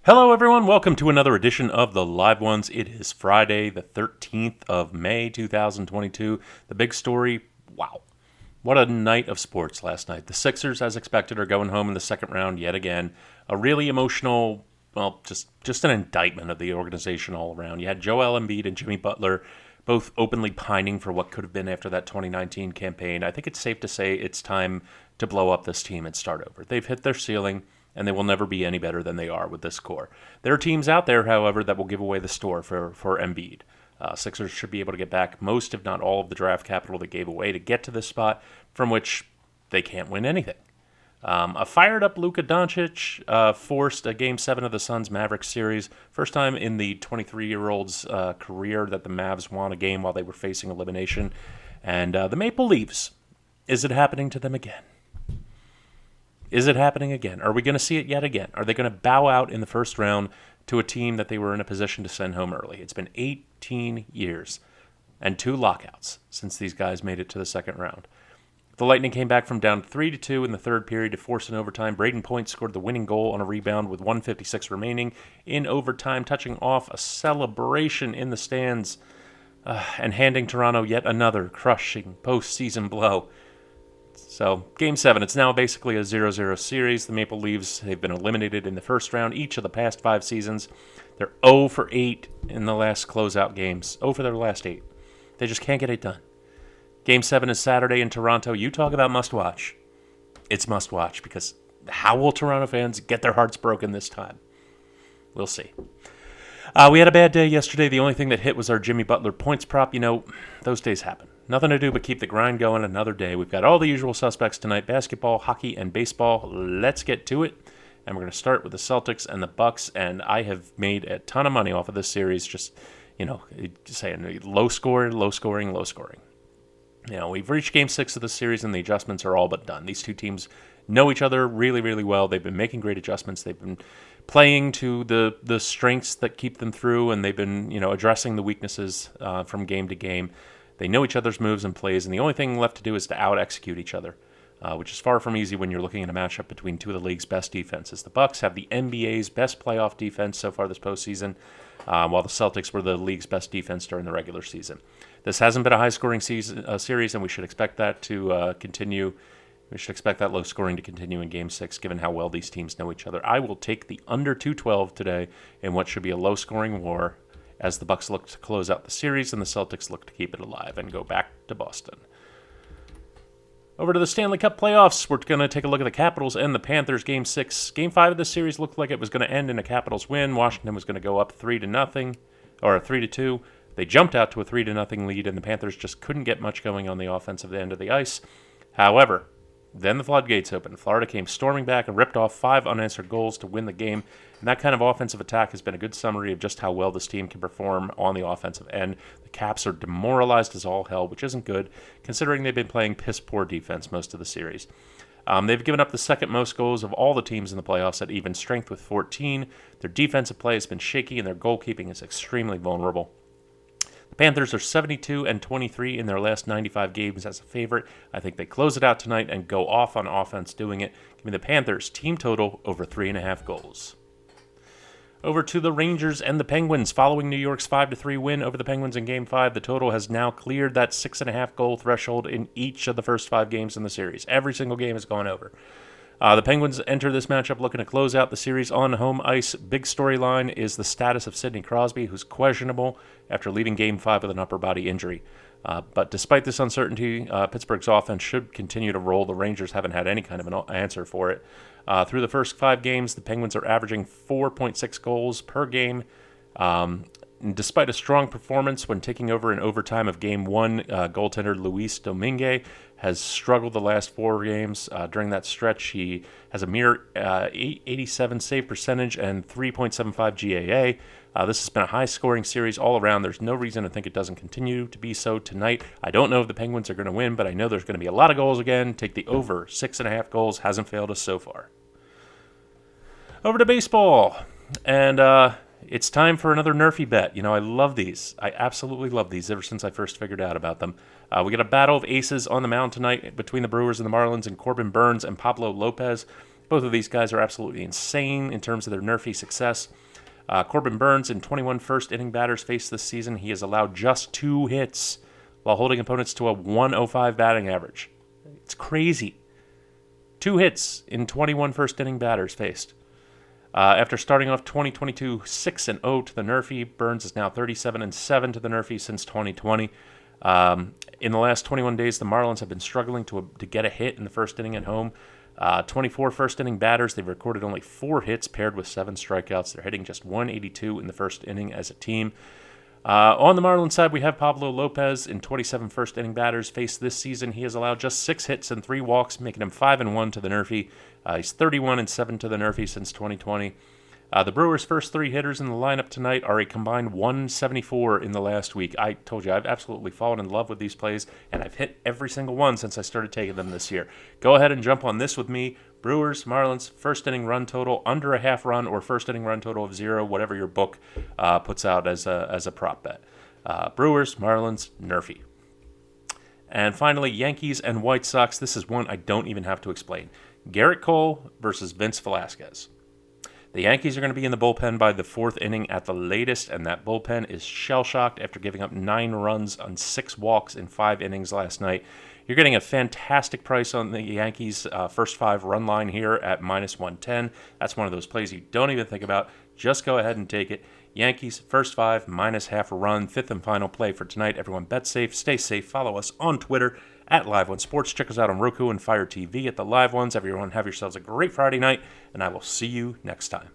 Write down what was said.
Hello, everyone. Welcome to another edition of the Live Ones. It is Friday, the 13th of May, 2022. The big story, wow. What a night of sports last night. The Sixers, as expected, are going home in the second round yet again. A really emotional, just an indictment of the organization all around. You had Joel Embiid and Jimmy Butler both openly pining for what could have been after that 2019 campaign. I think it's safe to say it's time to blow up this team and start over. They've hit their ceiling, and they will never be any better than they are with this core. There are teams out there, however, that will give away the store for Embiid. Sixers should be able to get back most, if not all, of the draft capital they gave away to get to this spot from which they can't win anything. A fired-up Luka Doncic forced a Game 7 of the Suns-Mavericks series. First time in the 23-year-old's career that the Mavs won a game while they were facing elimination. And the Maple Leafs, is it happening to them again? Is it happening again? Are we going to see it yet again? Are they going to bow out in the first round to a team that they were in a position to send home early? It's been 18 years and 2 lockouts since these guys made it to the second round. The Lightning came back from down 3-2 in the third period to force an overtime. Braden Point scored the winning goal on a rebound with 1:56 remaining in overtime, touching off a celebration in the stands and handing Toronto yet another crushing postseason blow. So, Game 7, it's now basically a 0-0 series. The Maple Leafs, they've been eliminated in the first round each of the past 5 seasons. They're 0 for 8 in the last closeout games. 0 for their last 8. They just can't get it done. Game 7 is Saturday in Toronto. You talk about must-watch. It's must-watch because how will Toronto fans get their hearts broken this time? We'll see. We had a bad day yesterday. The only thing that hit was our Jimmy Butler points prop. You know, those days happen. Nothing to do but keep the grind going another day. We've got all the usual suspects tonight, basketball, hockey, and baseball. Let's get to it. And we're going to start with the Celtics and the Bucks. And I have made a ton of money off of this series, just saying low scoring. We've reached Game 6 of the series, and the adjustments are all but done. These two teams know each other really, really well. They've been making great adjustments. They've been playing to the strengths that keep them through, and they've been addressing the weaknesses from game to game. They know each other's moves and plays, and the only thing left to do is to out-execute each other, which is far from easy when you're looking at a matchup between two of the league's best defenses. The Bucks have the NBA's best playoff defense so far this postseason, while the Celtics were the league's best defense during the regular season. This hasn't been a high-scoring series, and we should expect that to continue. We should expect that low scoring to continue in Game 6, given how well these teams know each other. I will take the under 212 today in what should be a low-scoring war as the Bucks look to close out the series and the Celtics look to keep it alive and go back to Boston. Over to the Stanley Cup playoffs, we're going to take a look at the Capitals and the Panthers. Game 6. Game 5 of this series looked like it was going to end in a Capitals win. Washington was going to go up 3-0, or 3-2. They jumped out to a 3-0 lead, and the Panthers just couldn't get much going on the offensive end of the ice. However, then the floodgates opened. Florida came storming back and ripped off 5 unanswered goals to win the game. And that kind of offensive attack has been a good summary of just how well this team can perform on the offensive end. The Caps are demoralized as all hell, which isn't good, considering they've been playing piss-poor defense most of the series. They've given up the second most goals of all the teams in the playoffs at even strength with 14. Their defensive play has been shaky, and their goalkeeping is extremely vulnerable. The Panthers are 72-23 in their last 95 games as a favorite. I think they close it out tonight and go off on offense doing it. Give me the Panthers team total over 3.5 goals. Over to the Rangers and the Penguins. Following New York's 5-3 win over the Penguins in Game 5, the total has now cleared that 6.5 goal threshold in each of the first 5 games in the series. Every single game has gone over. The Penguins enter this matchup looking to close out the series on home ice. Big storyline is the status of Sidney Crosby, who's questionable after leaving Game 5 with an upper body injury. But despite this uncertainty, Pittsburgh's offense should continue to roll. The Rangers haven't had any kind of an answer for it. Through the first 5 games, the Penguins are averaging 4.6 goals per game. Despite a strong performance when taking over in overtime of Game 1, goaltender Luis Domingue has struggled the last 4 games. During that stretch, he has a mere 87 save percentage and 3.75 GAA. This has been a high-scoring series all around. There's no reason to think it doesn't continue to be so tonight. I don't know if the Penguins are going to win, but I know there's going to be a lot of goals again. Take the over. 6.5 goals hasn't failed us so far. Over to baseball. And it's time for another Nerfy bet. I love these. I absolutely love these ever since I first figured out about them. We got a battle of aces on the mound tonight between the Brewers and the Marlins, and Corbin Burns and Pablo Lopez. Both of these guys are absolutely insane in terms of their nerfy success. Corbin Burnes in 21 first-inning batters faced this season. He has allowed just 2 hits while holding opponents to a 105 batting average. It's crazy. 2 hits in 21 first-inning batters faced. After starting off 2022 6-0 to the nerfy, Burnes is now 37-7 to the nerfy since 2020. In the last 21 days, the Marlins have been struggling to get a hit in the first inning at home. 24 first-inning batters, they've recorded only 4 hits paired with 7 strikeouts. They're hitting just 182 in the first inning as a team. On the Marlins side, we have Pablo Lopez in 27 first-inning batters faced this season. He has allowed just 6 hits and 3 walks, making him 5-1 to the nerfy. He's 31-7 to the nerfy since 2020. The Brewers' first 3 hitters in the lineup tonight are a combined 174 in the last week. I told you, I've absolutely fallen in love with these plays, and I've hit every single one since I started taking them this year. Go ahead and jump on this with me. Brewers, Marlins, first inning run total under a half run or first inning run total of 0, whatever your book puts out as a prop bet. Brewers, Marlins, nerfy. And finally, Yankees and White Sox. This is one I don't even have to explain. Garrett Cole versus Vince Velasquez. The Yankees are going to be in the bullpen by the 4th inning at the latest, and that bullpen is shell-shocked after giving up 9 runs on 6 walks in 5 innings last night. You're getting a fantastic price on the Yankees' first 5 run line here at -110. That's one of those plays you don't even think about. Just go ahead and take it. Yankees, first 5, -half a run, 5th and final play for tonight. Everyone bet safe, stay safe. Follow us on Twitter at Live One Sports. Check us out on Roku and Fire TV at the Live Ones. Everyone have yourselves a great Friday night, and I will see you next time.